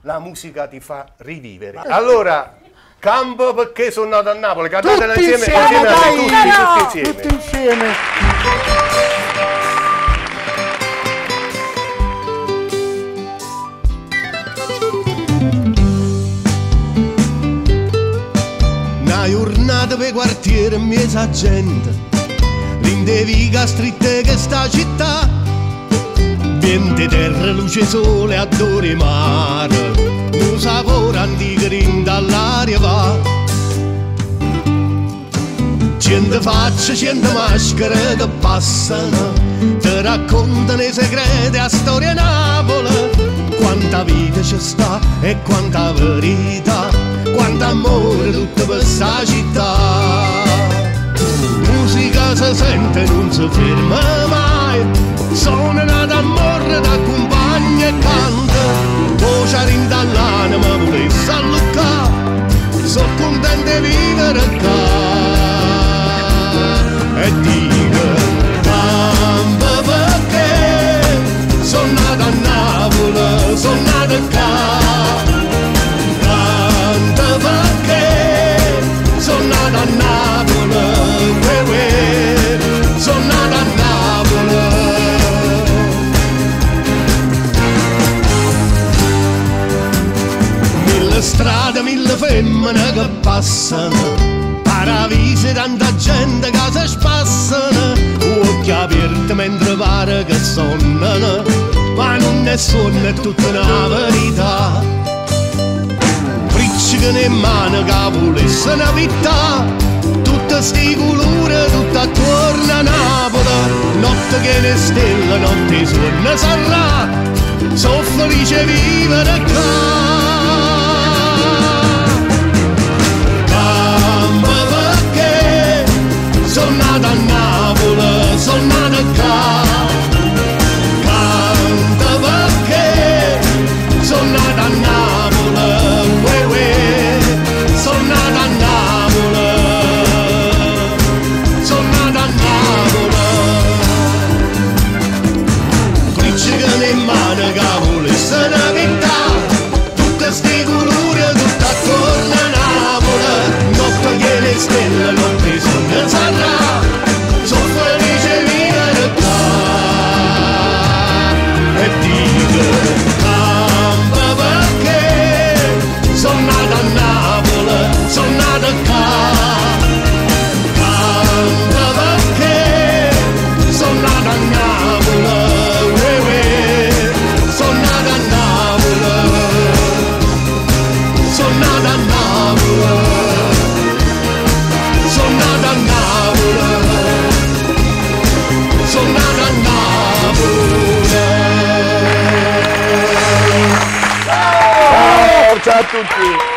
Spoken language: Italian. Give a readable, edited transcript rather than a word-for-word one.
la musica ti fa rivivere. Allora, campo perché sono nato a Napoli, cantatela insieme, tutti insieme. Tutti insieme. Una giornata per quartiere miesa gente, l'indeviga stritte che sta città, vente terra, luce sole, adore mare, un sapore antico dall'aria va. Cento facce, cento maschere che passano, ti raccontano i segreti a storia Napoli. Quanta vita ci sta e quanta verità, quanto amore tutta questa città. Musica si sente e non si ferma mai, sono nata a morre da compagni e canta, voce rindall'anima volesse alluccare, sono contento di vivere qua. E dico, mamma perché sono nata a Napoli, sono nata qua. Canta perché sono nata a Napoli, sono nata a Napoli. Mille strade, mille femmine che passano, paravisi, tanta gente che si spassano, occhi aperti mentre pare che sonnano, ma non è sonno, è tutta una verità. Bricciche in mano che volesse una vita, tutte sti colore, tutto attorno a Napoli, notte che ne stelle, notte suona sarà, sono felice di vivere qua. Sono nata a Napoli, sono nata qua. Canta perché sono nata a Napoli, sono nata a Napoli, sono nata a Napoli. Bricciche in mano che volesse una vita, tutte sti colori, tutto attorno a Napoli, notte che le stelle, notte sono sarà. Ciao a tutti!